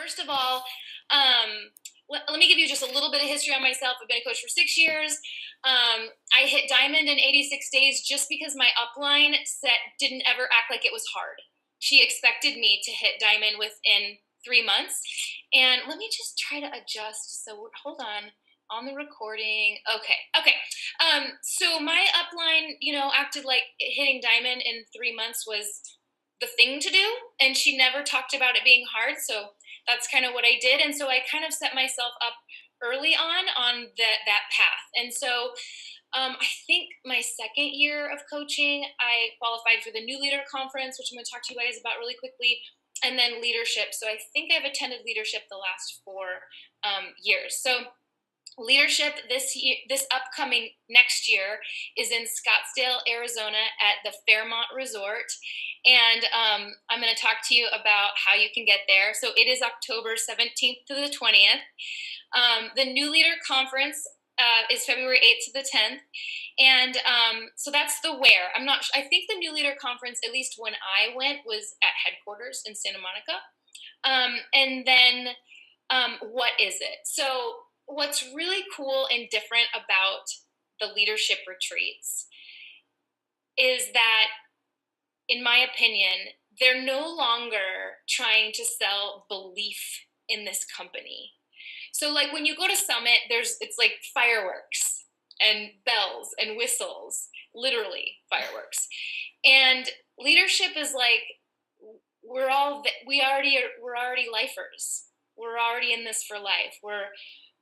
First of all, let me give you just a little bit of history on myself. I've been a coach for 6 years. I hit diamond in 86 days just because my upline didn't ever act like it was hard. She expected me to hit diamond within 3 months. And let me just try to adjust. So hold on the recording. Okay. So my upline, acted like hitting diamond in 3 months was the thing to do. And she never talked about it being hard. So that's kind of what I did. And so I kind of set myself up early on that path. And so I think my second year of coaching, I qualified for the New Leader Conference, which I'm going to talk to you guys about really quickly, and then leadership. So I think I've attended leadership the last 4 years. So leadership this upcoming next year is in Scottsdale, Arizona at the Fairmont Resort. And I'm going to talk to you about how you can get there. So it is October 17th to the 20th. The New Leader Conference is February 8th to the 10th. And so that's the where. I think the New Leader Conference, at least when I went, was at headquarters in Santa Monica. And then what is it? So what's really cool and different about the leadership retreats is that, in my opinion, they're no longer trying to sell belief in this company. So like when you go to Summit, it's like fireworks and bells and whistles, literally fireworks. And leadership is like, we're already lifers. We're already in this for life.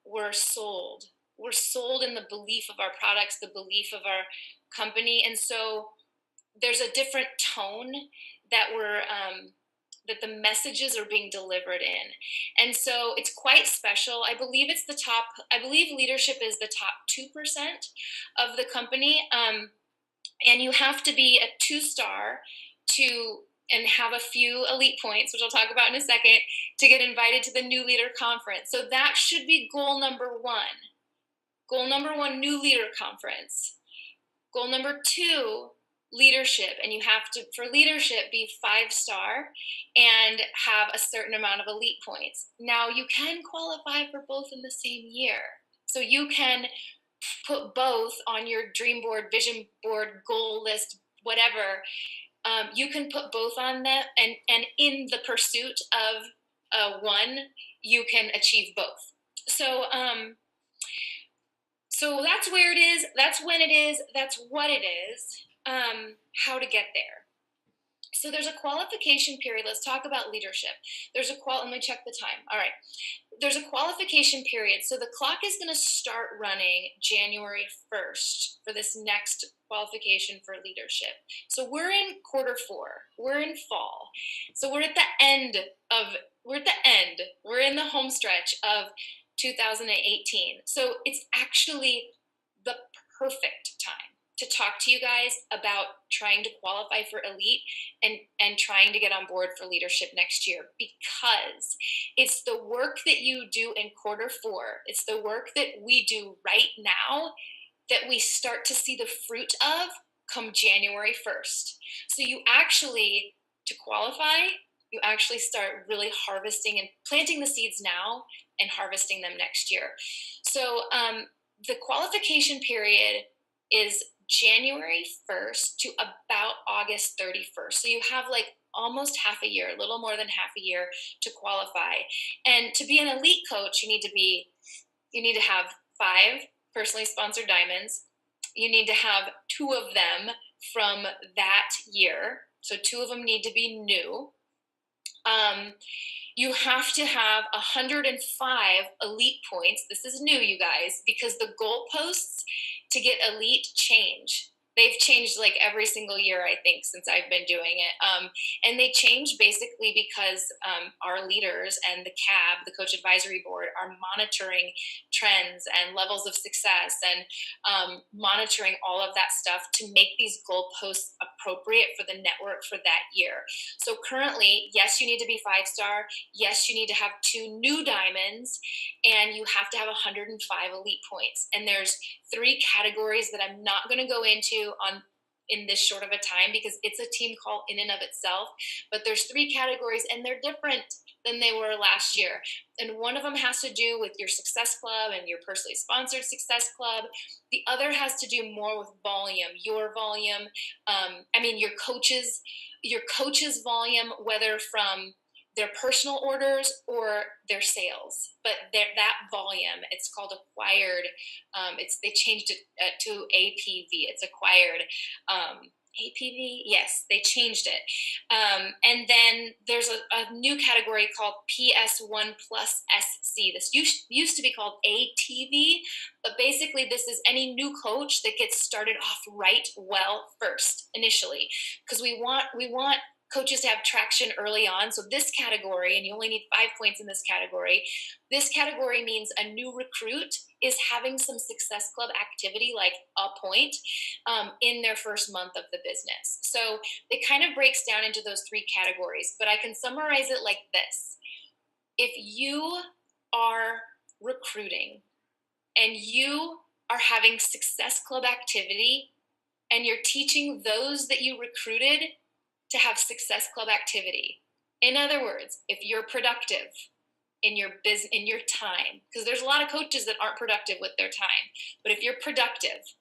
We're sold. We're sold in the belief of our products, the belief of our company. And so there's a different tone that that the messages are being delivered in. And so it's quite special. I believe leadership is the top 2% of the company. And you have to be a 2-star and have a few elite points, which I'll talk about in a second, to get invited to the New Leader Conference. So that should be goal number 1. Goal number 1, New Leader Conference. Goal number 2, leadership. And you have to, for leadership, be 5-star and have a certain amount of elite points. Now, you can qualify for both in the same year. So you can put both on your dream board, vision board, goal list, whatever. You can put both on that, and in the pursuit of one, you can achieve both. So that's where it is. That's when it is. That's what it is. How to get there. So there's a qualification period. Let's talk about leadership. Let me check the time. All right. There's a qualification period. So the clock is going to start running January 1st for this next qualification for leadership. So we're in quarter 4. We're in fall. So we're at the end. We're in the home stretch of 2018. So it's actually the perfect time to talk to you guys about trying to qualify for elite and trying to get on board for leadership next year, because it's the work that you do in quarter 4. It's the work that we do right now that we start to see the fruit of come January 1st. So to qualify, you actually start really harvesting and planting the seeds now and harvesting them next year. So the qualification period is January 1st to about August 31st. So you have like almost half a year, a little more than half a year to qualify. And to be an elite coach, you need to have 5 personally sponsored diamonds. You need to have 2 of them from that year. So 2 of them need to be new. You have to have 105 elite points. This is new, you guys, because the goalposts to get elite change. They've changed like every single year, I think, since I've been doing it. And they change basically because our leaders and the CAB, the Coach Advisory Board, are monitoring trends and levels of success and monitoring all of that stuff to make these goalposts appropriate for the network for that year. So currently, yes, you need to be 5-star. Yes, you need to have 2 new diamonds, and you have to have 105 elite points. And there's 3 categories that I'm not going to go into in this short of a time because it's a team call in and of itself. But there's 3 categories and they're different than they were last year. And one of them has to do with your success club and your personally sponsored success club. The other has to do more with volume, your volume. Your coaches volume, whether from their personal orders or their sales, but that volume, it's called acquired. They changed it to APV. It's acquired. APV, yes, they changed it. And then there's a new category called PS1 plus SC. This used to be called ATV, but basically this is any new coach that gets started off right well first initially, because we want coaches to have traction early on. So this category, and you only need 5 points in this category means a new recruit is having some success club activity, like a point, in their first month of the business. So it kind of breaks down into those 3 categories, but I can summarize it like this. If you are recruiting and you are having success club activity and you're teaching those that you recruited to have success club activity. In other words, if you're productive in your business, in your time, because there's a lot of coaches that aren't productive with their time, but if you're productive,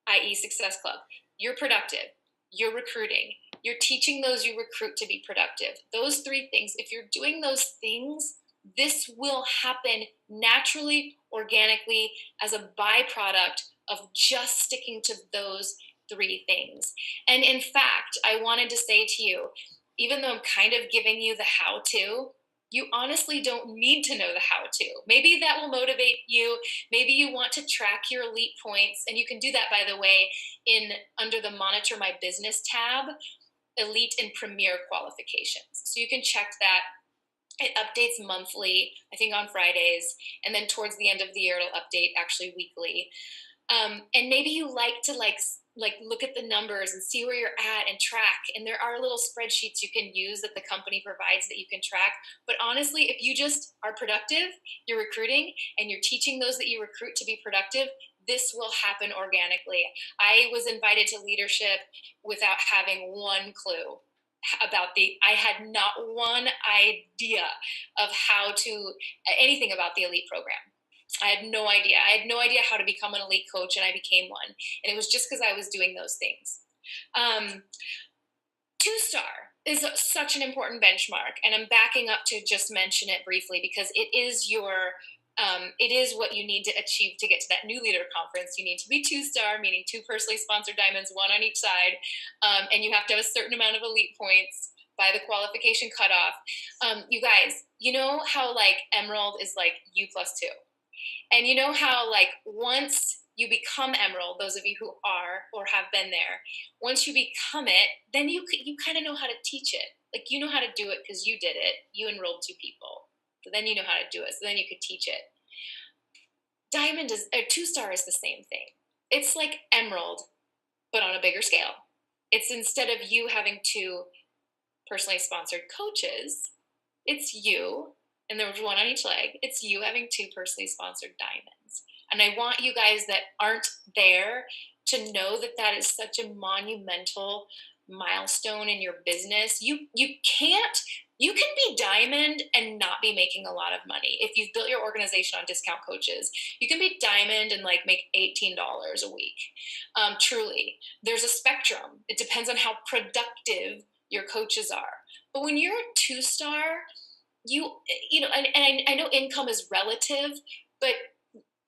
i.e. success club, you're productive, you're recruiting, you're teaching those you recruit to be productive. Those 3 things, if you're doing those things, this will happen naturally, organically, as a byproduct of just sticking to those 3 things. And in fact, I wanted to say to you, even though I'm kind of giving you the how-to, you honestly don't need to know the how-to. Maybe that will motivate you. Maybe you want to track your elite points, and you can do that, by the way, under the Monitor My Business tab, Elite and Premier Qualifications. So you can check that. It updates monthly, I think on Fridays, and then towards the end of the year, it'll update actually weekly. And maybe you like to look at the numbers and see where you're at and track. And there are little spreadsheets you can use that the company provides that you can track. But honestly, if you just are productive, you're recruiting, and you're teaching those that you recruit to be productive, this will happen organically. I was invited to leadership without having one clue I had not one idea of anything about the elite program. I had no idea. I had no idea how to become an elite coach, and I became one. And it was just because I was doing those things. 2-star is such an important benchmark, and I'm backing up to just mention it briefly because it is what you need to achieve to get to that new leader conference. You need to be 2-star, meaning 2 personally sponsored diamonds, 1 on each side, and you have to have a certain amount of elite points by the qualification cutoff. You guys, you know how Emerald is U +2. And you know how once you become Emerald, those of you who are or have been there, once you become it, then you kind of know how to teach it. You know how to do it because you did it. You enrolled 2 people. So then you know how to do it. So then you could teach it. 2-star is the same thing. It's like Emerald, but on a bigger scale. It's instead of you having 2 personally sponsored coaches, it's you, and there was 1 on each leg. It's you having 2 personally sponsored diamonds. And I want you guys that aren't there to know that that is such a monumental milestone in your business. You can be diamond and not be making a lot of money. If you've built your organization on discount coaches, you can be diamond and make $18 a week. Truly, there's a spectrum. It depends on how productive your coaches are. But when you're a 2-star, and I know income is relative, but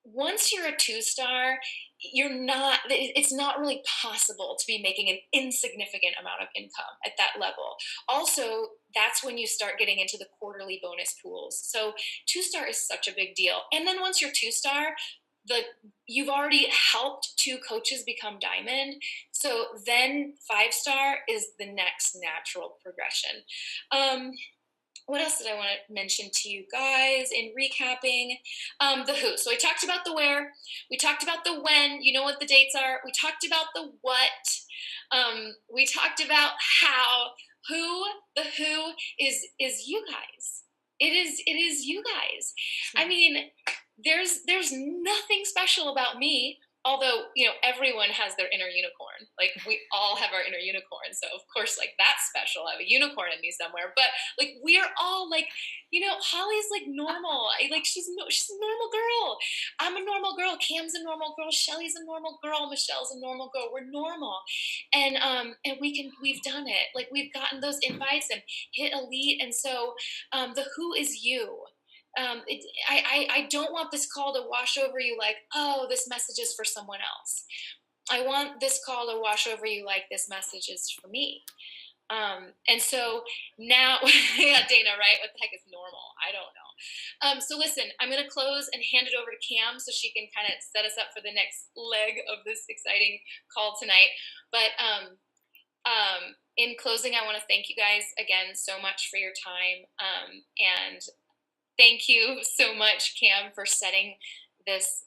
once you're a 2-star, it's not really possible to be making an insignificant amount of income at that level. Also, that's when you start getting into the quarterly bonus pools. So 2-star is such a big deal. And then once you're 2-star, you've already helped 2 coaches become diamond. So then 5-star is the next natural progression. What else did I want to mention to you guys in recapping? The who. So we talked about the where. We talked about the when. You know what the dates are. We talked about the what. We talked about how. Who. The who is you guys. It is you guys. I mean, there's nothing special about me. although, you know, everyone has their inner unicorn. Like, we all have our inner unicorn. So of course, like, that's special. I have a unicorn in me somewhere. But like, we are all like, you know, Holly's like normal. She's she's a normal girl. I'm a normal girl. Cam's a normal girl. Shelly's a normal girl. Michelle's a normal girl. We're normal. And we've done it. Like, we've gotten those invites and hit elite. And so the who is you. I don't want this call to wash over you like, oh, this message is for someone else. I want this call to wash over you like, this message is for me. And so now, yeah, Dana, right? What the heck is normal? I don't know. So listen, I'm going to close and hand it over to Cam so she can kind of set us up for the next leg of this exciting call tonight. But in closing, I want to thank you guys again so much for your time. And thank you so much, Cam, for setting this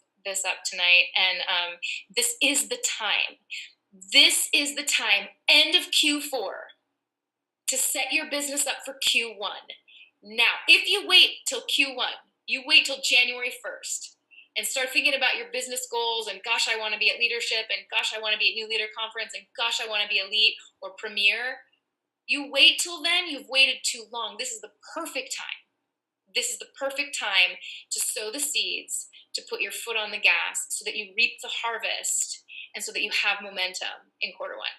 up tonight. And this is the time. This is the time, end of Q4, to set your business up for Q1. Now, if you wait till Q1, you wait till January 1st and start thinking about your business goals and, gosh, I want to be at leadership, and gosh, I want to be at New Leader Conference, and gosh, I want to be elite or premier. You wait till then, you've waited too long. This is the perfect time. This is the perfect time to sow the seeds, to put your foot on the gas so that you reap the harvest and so that you have momentum in quarter one.